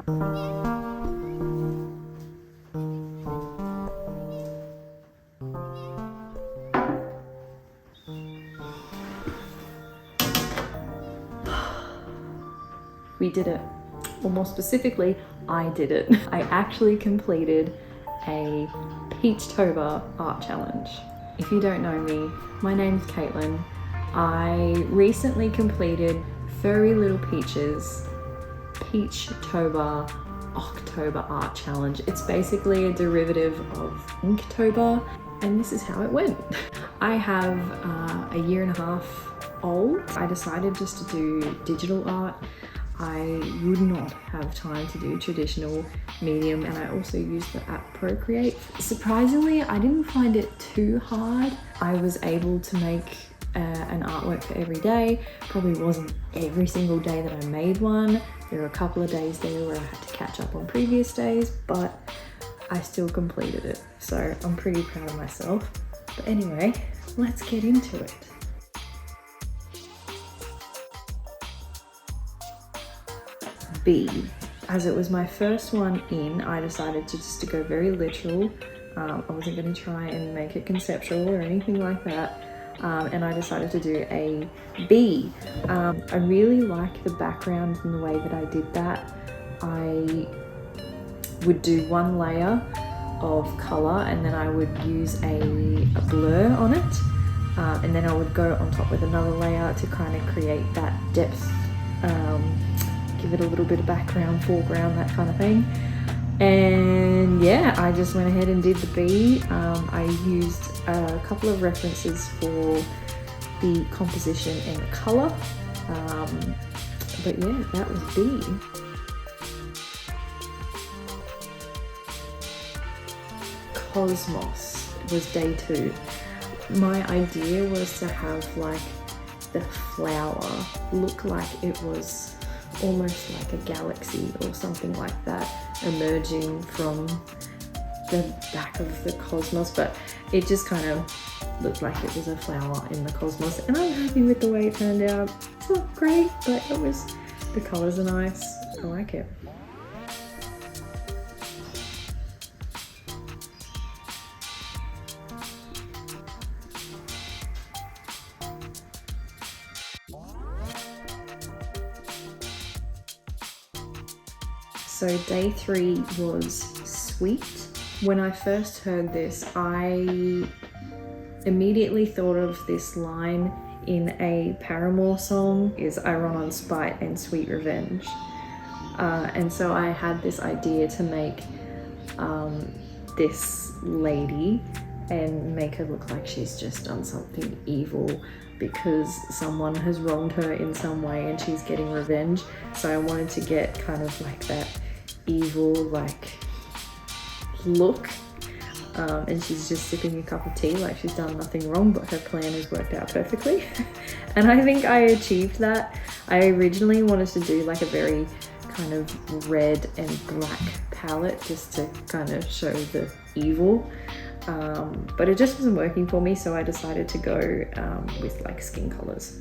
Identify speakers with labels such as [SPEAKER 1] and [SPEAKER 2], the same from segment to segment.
[SPEAKER 1] We did it. Or more specifically, I did it. I actually completed a Peachtober art challenge. If you don't know me, my name's Caitlin. I recently completed Furry Little Peach's Peachtober October art challenge. It's basically a derivative of Inktober, and this is how it went. I have a 1.5 years old. I decided just to do digital art. I would not have time to do traditional medium, and I also used the app Procreate. Surprisingly, I didn't find it too hard. I was able to make an artwork for every day. Probably wasn't every single day that I made one. There were a couple of days there where I had to catch up on previous days, but I still completed it. So I'm pretty proud of myself. But anyway, let's get into it. B. As it was my first one in, I decided to go very literal. I wasn't going to try and make it conceptual or anything like that. And I decided to do a B. I really like the background and the way that I did that. I would do one layer of color and then I would use a blur on it. And then I would go on top with another layer to kind of create that depth, give it a little bit of background, foreground, that kind of thing. And yeah, I just went ahead and did the B. I used a couple of references for the composition and the color. But yeah, that was B. Cosmos was day 2. My idea was to have like the flower look like it was almost like a galaxy or something like that emerging from the back of the cosmos, but it just kind of looked like it was a flower in the cosmos, and I'm happy with the way it turned out. It's not great, but the colors are nice. I like it. So day 3 was sweet. When I first heard this, I immediately thought of this line in a Paramore song, is I run on spite and sweet revenge. And so I had this idea to make this lady and make her look like she's just done something evil because someone has wronged her in some way and she's getting revenge. So I wanted to get kind of like that evil like look, and she's just sipping a cup of tea like she's done nothing wrong, but her plan has worked out perfectly. And I think I achieved that. I originally wanted to do like a very kind of red and black palette just to kind of show the evil, but it just wasn't working for me, so I decided to go with like skin colors.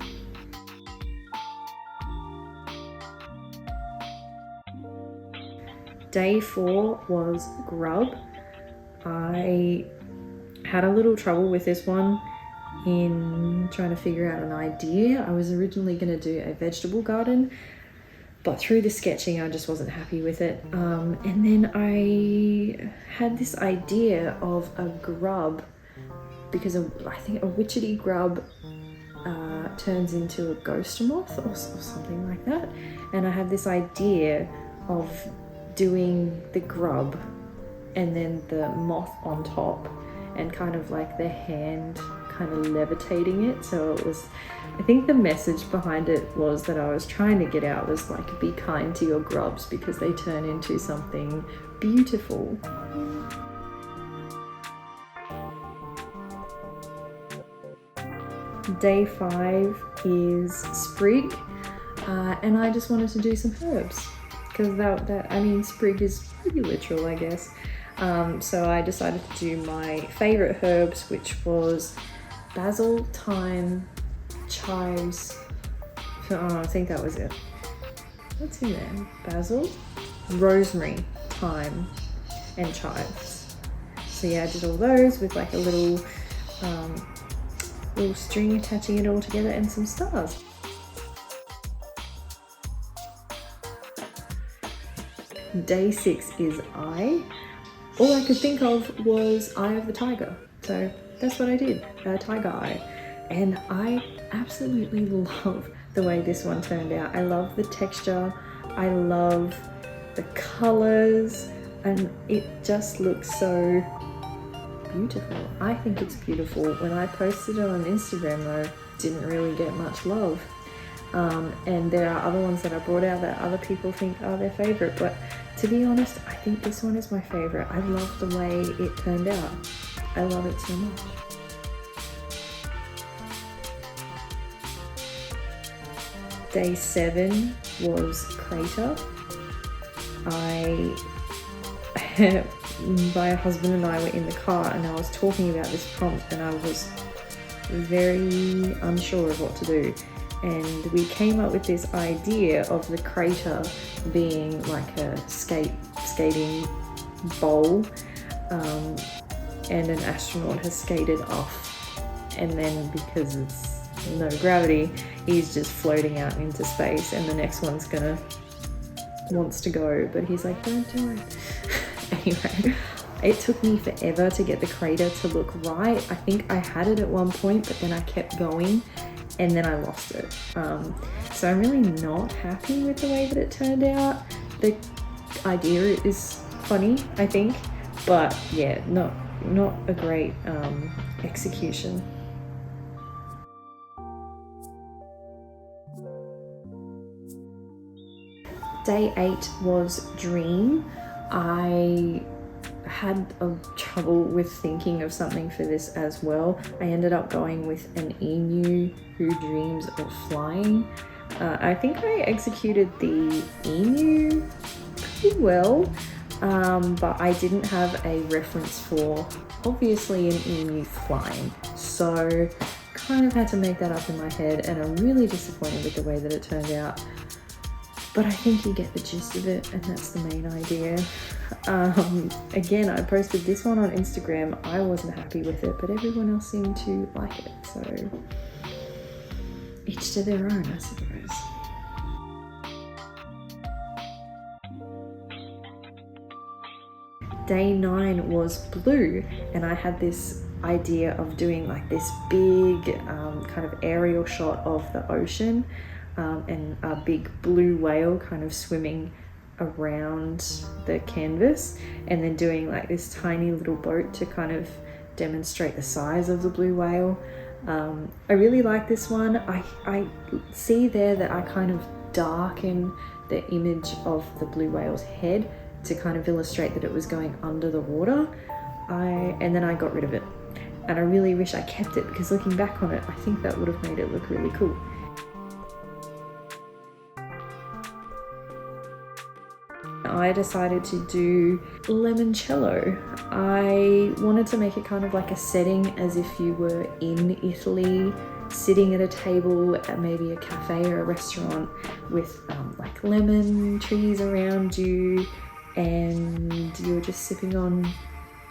[SPEAKER 1] Day 4 was grub. I had a little trouble with this one in trying to figure out an idea. I was originally going to do a vegetable garden, but through the sketching I just wasn't happy with it. And then I had this idea of a grub, because I think a witchetty grub turns into a ghost moth or something like that. And I had this idea of doing the grub and then the moth on top and kind of like the hand kind of levitating it. So it was, I think the message behind it was that I was trying to get out was like, be kind to your grubs because they turn into something beautiful. Day 5 is sprig, and I just wanted to do some herbs because I mean, sprig is pretty literal, I guess. So I decided to do my favorite herbs, which was basil, thyme, chives. I think that was it. What's in there? Basil, rosemary, thyme, and chives. So yeah, I did all those with like a little string attaching it all together and some stars. Day 6 is eye. All I could think of was Eye of the Tiger. So that's what I did, tiger eye. And I absolutely love the way this one turned out. I love the texture, I love the colors, and it just looks so beautiful. I think it's beautiful. When I posted it on Instagram though, didn't really get much love. And there are other ones that I brought out that other people think are their favorite, but to be honest, I think this one is my favorite. I love the way it turned out. I love it so much. Day 7 was crater. My husband and I were in the car and I was talking about this prompt and I was very unsure of what to do. And we came up with this idea of the crater being like a skating bowl, and an astronaut has skated off, and then because it's no gravity, he's just floating out into space, and the next one's wants to go, but he's like, don't do it. Anyway, it took me forever to get the crater to look right. I think I had it at one point, but then I kept going and then I lost it. So I'm really not happy with the way that it turned out. The idea is funny, I think, but yeah, not a great execution. Day 8 was dream. I had trouble with thinking of something for this as well. I ended up going with an emu who dreams of flying. I think I executed the emu pretty well, but I didn't have a reference for obviously an emu flying, so kind of had to make that up in my head, and I'm really disappointed with the way that it turned out. But I think you get the gist of it, and that's the main idea. Again, I posted this one on Instagram. I wasn't happy with it, but everyone else seemed to like it. So each to their own, I suppose. Day 9 was blue, and I had this idea of doing like this big kind of aerial shot of the ocean. And a big blue whale kind of swimming around the canvas, and then doing like this tiny little boat to kind of demonstrate the size of the blue whale. I really like this one. I see there that I kind of darken the image of the blue whale's head to kind of illustrate that it was going under the water. And then I got rid of it. And I really wish I kept it, because looking back on it, I think that would have made it look really cool. I decided to do limoncello. I wanted to make it kind of like a setting as if you were in Italy, sitting at a table at maybe a cafe or a restaurant with like lemon trees around you, and you're just sipping on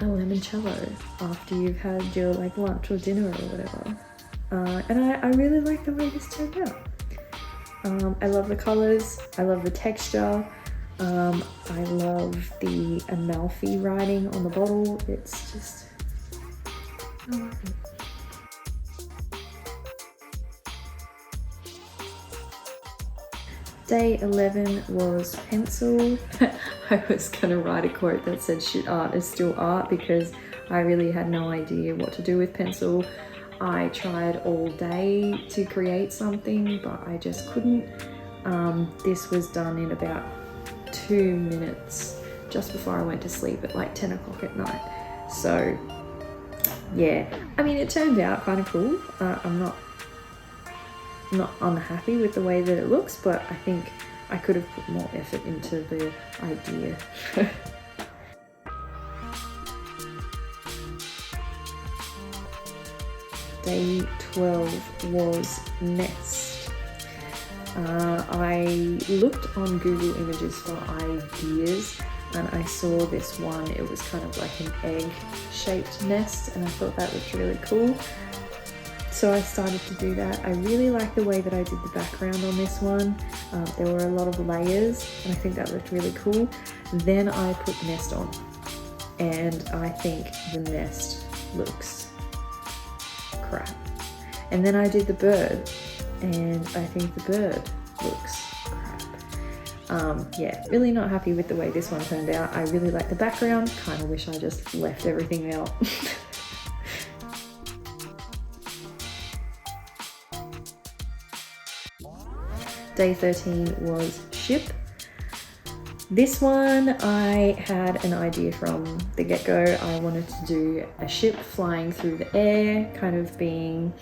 [SPEAKER 1] a limoncello after you've had your like lunch or dinner or whatever. And I really like the way this turned out. I love the colors, I love the texture. I love the Amalfi writing on the bottle. It's just, I love it. Day 11 was pencil. I was gonna write a quote that said shit art is still art, because I really had no idea what to do with pencil. I tried all day to create something, but I just couldn't. This was done in about 2 minutes just before I went to sleep at like 10 o'clock at night. So yeah, I mean, it turned out kind of cool. I'm not unhappy with the way that it looks, but I think I could have put more effort into the idea. Day 12 was nest. I looked on Google Images for ideas and I saw this one. It was kind of like an egg-shaped nest and I thought that looked really cool. So I started to do that. I really like the way that I did the background on this one. There were a lot of layers and I think that looked really cool. Then I put the nest on and I think the nest looks crap. And then I did the bird and I think the bird looks crap. Yeah, really not happy with the way this one turned out. I really like the background, kind of wish I just left everything out. Day 13 was ship. This one I had an idea from the get-go. I wanted to do a ship flying through the air, kind of being,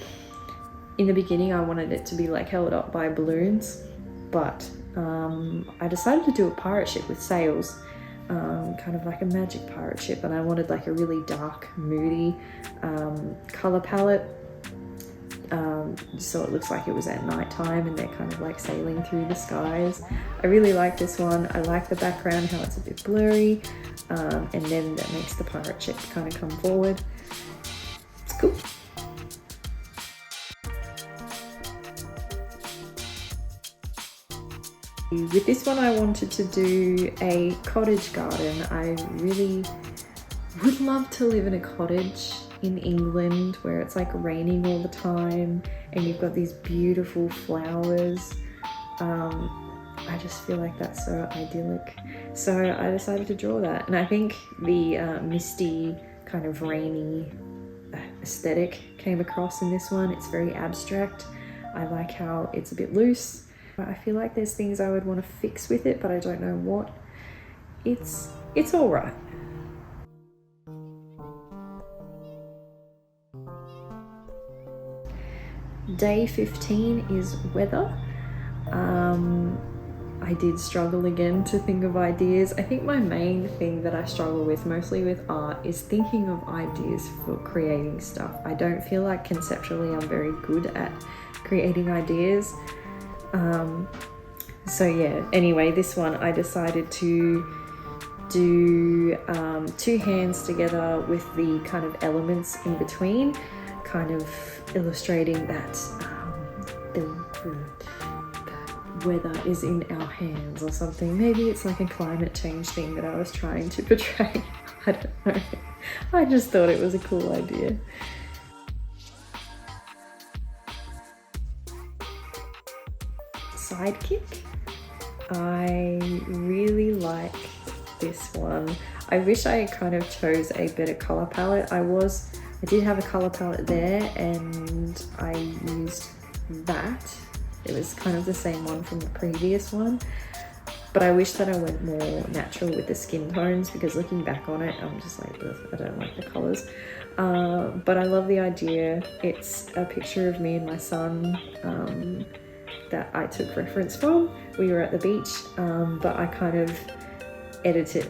[SPEAKER 1] in the beginning I wanted it to be like held up by balloons, but I decided to do a pirate ship with sails, kind of like a magic pirate ship, and I wanted like a really dark, moody color palette. So it looks like it was at night time and they're kind of like sailing through the skies. I really like this one. I like the background, how it's a bit blurry, and then that makes the pirate ship kind of come forward. It's cool. With this one I wanted to do a cottage garden. I really would love to live in a cottage in England where it's like raining all the time and you've got these beautiful flowers. I just feel like that's so idyllic. So I decided to draw that, and I think the misty kind of rainy aesthetic came across in this one. It's very abstract. I like how it's a bit loose. I feel like there's things I would want to fix with it, but I don't know what. It's all right. Day 15 is weather. I did struggle again to think of ideas. I think my main thing that I struggle with, mostly with art, is thinking of ideas for creating stuff. I don't feel like conceptually I'm very good at creating ideas. So yeah, anyway, this one I decided to do two hands together with the kind of elements in between, kind of illustrating that the weather is in our hands or something. Maybe it's like a climate change thing that I was trying to portray. I don't know. I just thought it was a cool idea. Sidekick. I really like this one. I wish I kind of chose a better color palette. I did have a color palette there and I used that. It was kind of the same one from the previous one, but I wish that I went more natural with the skin tones, because looking back on it, I'm just like, I don't like the colors. But I love the idea. It's a picture of me and my son that I took reference from. We were at the beach, but I kind of edited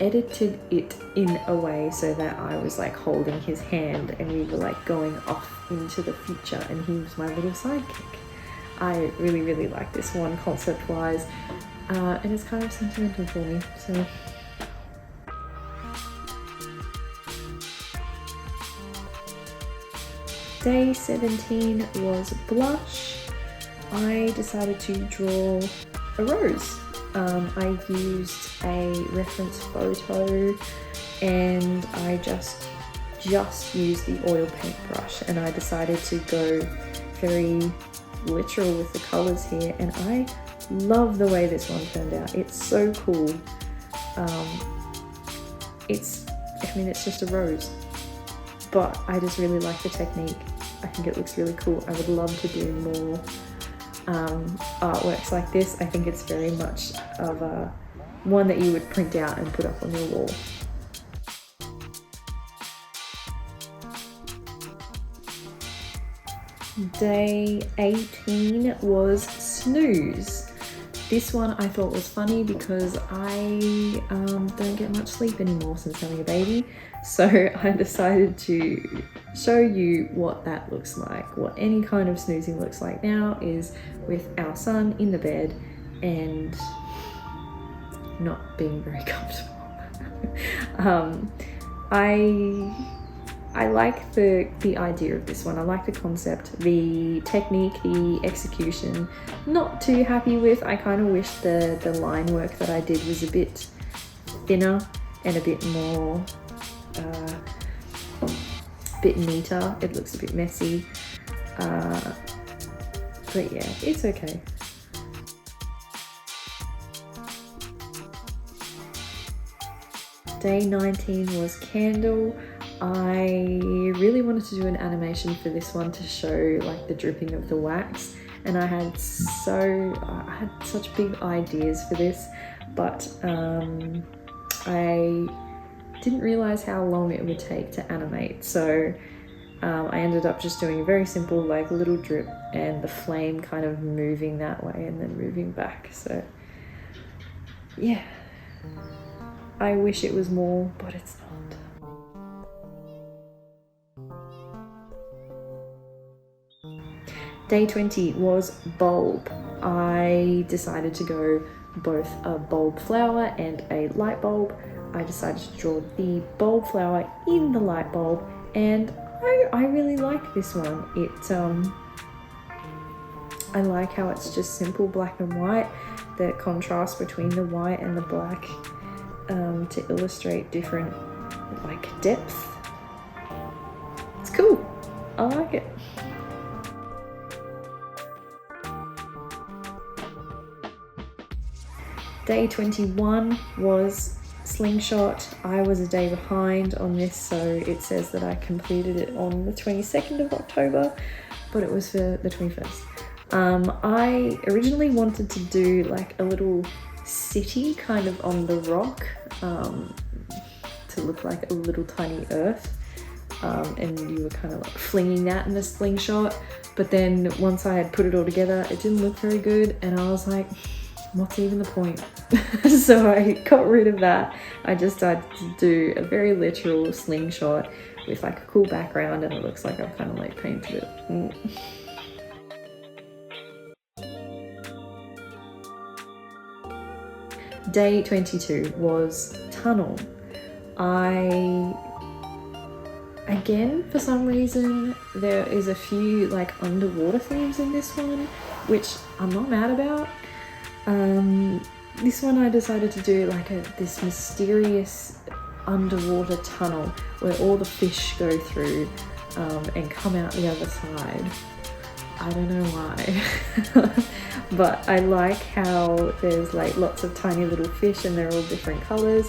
[SPEAKER 1] it in a way so that I was like holding his hand and we were like going off into the future and he was my little sidekick. I really, really like this one concept wise, and it's kind of sentimental for me, so. Day 17 was blush. I decided to draw a rose. I used a reference photo and I just used the oil paintbrush, and I decided to go very literal with the colors here, and I love the way this one turned out. It's so cool. It's just a rose, but I just really like the technique. I think it looks really cool. I would love to do more artworks like this. I think it's very much of a one that you would print out and put up on your wall. Day 18 was snooze. This one I thought was funny because I don't get much sleep anymore since having a baby. So I decided to show you what that looks like. What any kind of snoozing looks like now is with our son in the bed and not being very comfortable. I like the idea of this one. I like the concept, the technique, the execution. Not too happy with. I kind of wish the line work that I did was a bit thinner and a bit more, bit neater. It looks a bit messy, but yeah, it's okay. Day 19 was candle. I really wanted to do an animation for this one to show like the dripping of the wax, and I had such big ideas for this, but I didn't realize how long it would take to animate, so I ended up just doing a very simple like little drip and the flame kind of moving that way and then moving back. So yeah, I wish it was more, but it's not. Day 20 was bulb. I decided to go both a bulb flower and a light bulb. I decided to draw the bulb flower in the light bulb, and I really like this one. I like how it's just simple black and white, the contrast between the white and the black to illustrate different like depth. It's cool. I like it. Day 21 was slingshot. I was a day behind on this, so it says that I completed it on the 22nd of October, but it was for the 21st. I originally wanted to do like a little city kind of on the rock to look like a little tiny earth, and you were kind of like flinging that in the slingshot, but then once I had put it all together, it didn't look very good, and I was like, what's even the point? So I got rid of that. I just started to do a very literal slingshot with like a cool background, and it looks like I've kind of like painted it. Day 22 was tunnel. Again, for some reason, there is a few like underwater themes in this one, which I'm not mad about. This one I decided to do like this mysterious underwater tunnel where all the fish go through and come out the other side. I don't know why, but I like how there's like lots of tiny little fish and they're all different colors.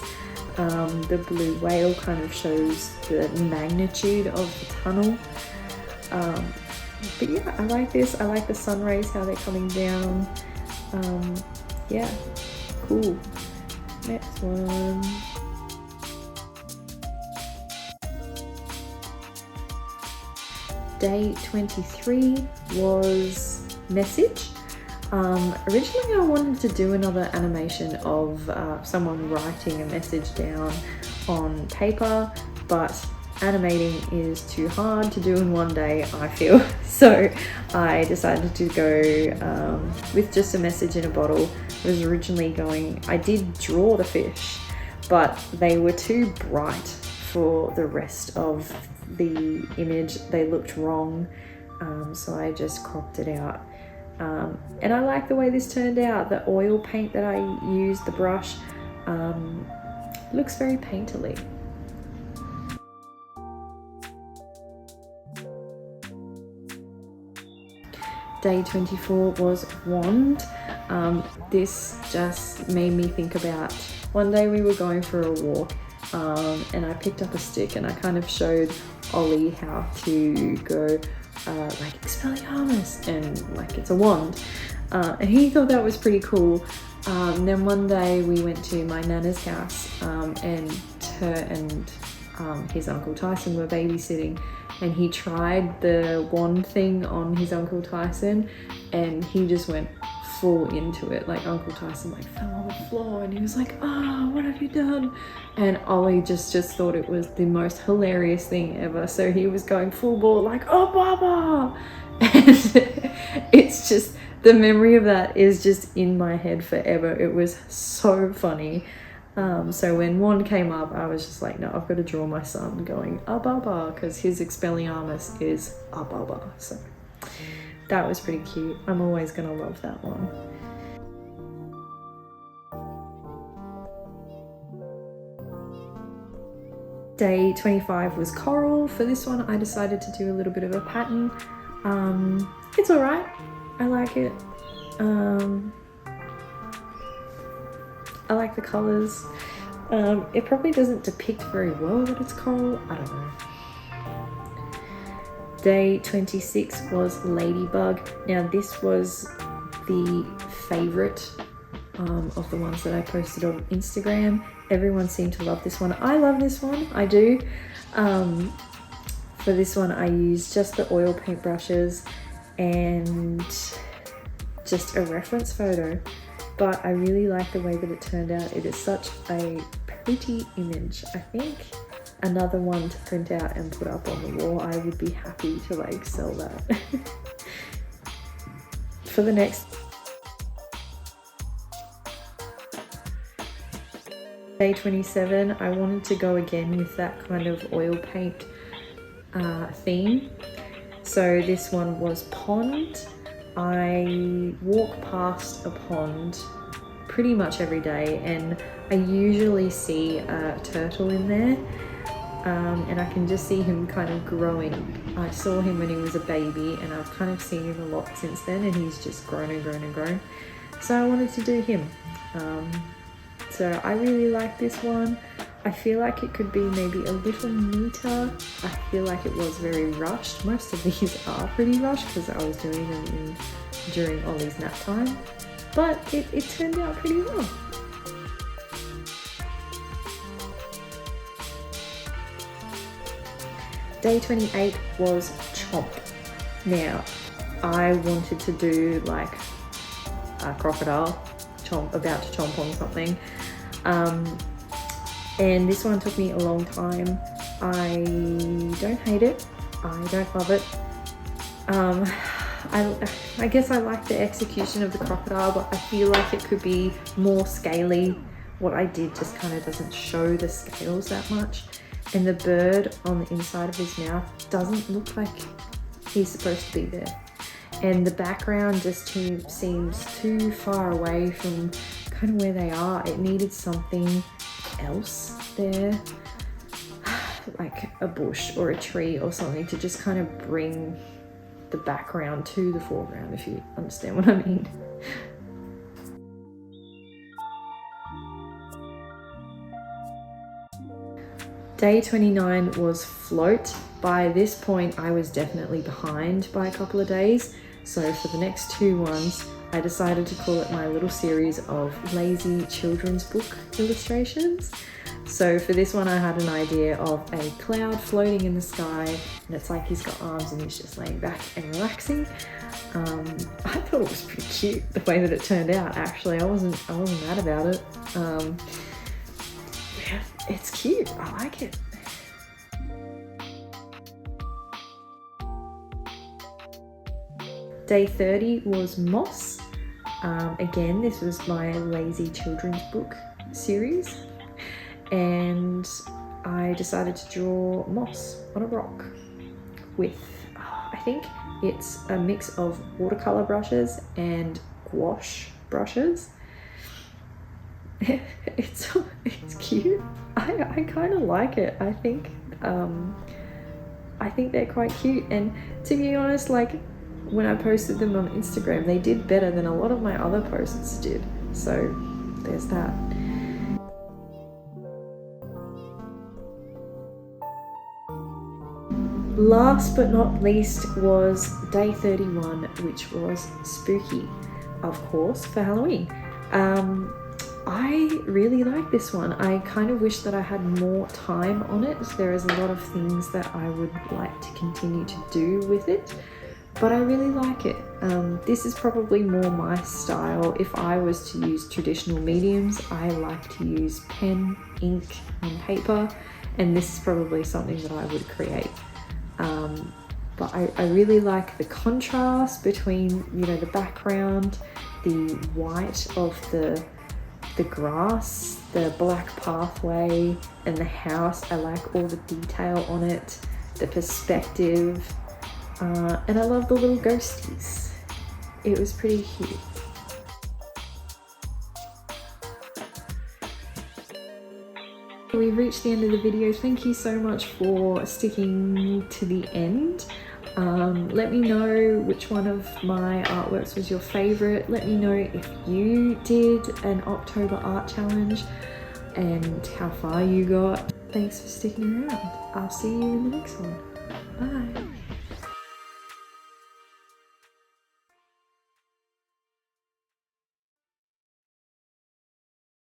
[SPEAKER 1] The blue whale kind of shows the magnitude of the tunnel. But yeah, I like this. I like the sun rays, how they're coming down. Yeah, cool. Next one. Day 23 was message. Originally I wanted to do another animation of someone writing a message down on paper, but animating is too hard to do in one day, I feel. So I decided to go with just a message in a bottle. I did draw the fish, but they were too bright for the rest of the image. They looked wrong, so I just cropped it out. And I like the way this turned out. The oil paint that I used, the brush, looks very painterly. Day 24 was wand. This just made me think about, one day we were going for a walk and I picked up a stick and I kind of showed Ollie how to go like Expelliarmus, and like it's a wand, and he thought that was pretty cool. Then one day we went to my nana's house and her and his Uncle Tyson were babysitting, and he tried the wand thing on his Uncle Tyson and he just went full into it. Like Uncle Tyson like fell on the floor and he was like, "Oh, what have you done?" And Ollie just thought it was the most hilarious thing ever. So he was going full ball like, "Oh, Baba!" And it's just, the memory of that is just in my head forever. It was so funny. So when one came up, I was just like, no, I've got to draw my son going Baba, because his Expelliarmus is Baba. So that was pretty cute. I'm always going to love that one. Day 25 was coral. For this one, I decided to do a little bit of a pattern. It's all right. I like it. I like the colors. It probably doesn't depict very well that it's coral. I don't know. Day 26 was ladybug. Now this was the favorite of the ones that I posted on Instagram. Everyone seemed to love this one. I love this one, I do. For this one I used just the oil paint brushes and just a reference photo, but I really like the way that it turned out. It is such a pretty image. I think another one to print out and put up on the wall. I would be happy to like sell that. For the next day 27, I wanted to go again with that kind of oil paint theme. So this one was pond. I walk past a pond pretty much every day and I usually see a turtle in there, and I can just see him kind of growing. I saw him when he was a baby and I've kind of seen him a lot since then, and he's just grown and grown and grown. So I wanted to do him. So I really like this one. I feel like it could be maybe a little neater. I feel like it was very rushed. Most of these are pretty rushed because I was doing them during Ollie's nap time, but it turned out pretty well. Day 28 was chomp. Now, I wanted to do like a crocodile about to chomp on something. And this one took me a long time. I don't hate it. I don't love it. I guess I like the execution of the crocodile, but I feel like it could be more scaly. What I did just kind of doesn't show the scales that much. And the bird on the inside of his mouth doesn't look like he's supposed to be there. And the background just seems too far away from kind of where they are. It needed something else there, like a bush or a tree or something, to just kind of bring the background to the foreground, if you understand what I mean. Day 29 was float. By this point I was definitely behind by a couple of days, so for the next two ones I decided to call it my little series of lazy children's book illustrations. So for this one I had an idea of a cloud floating in the sky, and it's like he's got arms and he's just laying back and relaxing. I thought it was pretty cute the way that it turned out. Actually, I wasn't mad about it. Yeah, it's cute. I like it. Day 30 was moss. Again, this was my lazy children's book series, and I decided to draw moss on a rock with, I think it's a mix of watercolor brushes and gouache brushes. It's cute. I kind of like it. I think they're quite cute, and to be honest, like when I posted them on Instagram, they did better than a lot of my other posts did. So there's that. Last but not least was day 31, which was spooky, of course, for Halloween. I really like this one. I kind of wish that I had more time on it. There is a lot of things that I would like to continue to do with it. but I really like it. This is probably more my style. If I was to use traditional mediums, I like to use pen, ink, and paper, and this is probably something that I would create. But I really like the contrast between, you know, the background, the white of the grass, the black pathway, and the house. I like all the detail on it, the perspective, and I love the little ghosties. It was pretty cute. We've reached the end of the video. Thank you so much for sticking to the end. Let me know which one of my artworks was your favorite. Let me know if you did an October art challenge and how far you got. Thanks for sticking around. I'll see you in the next one. Bye.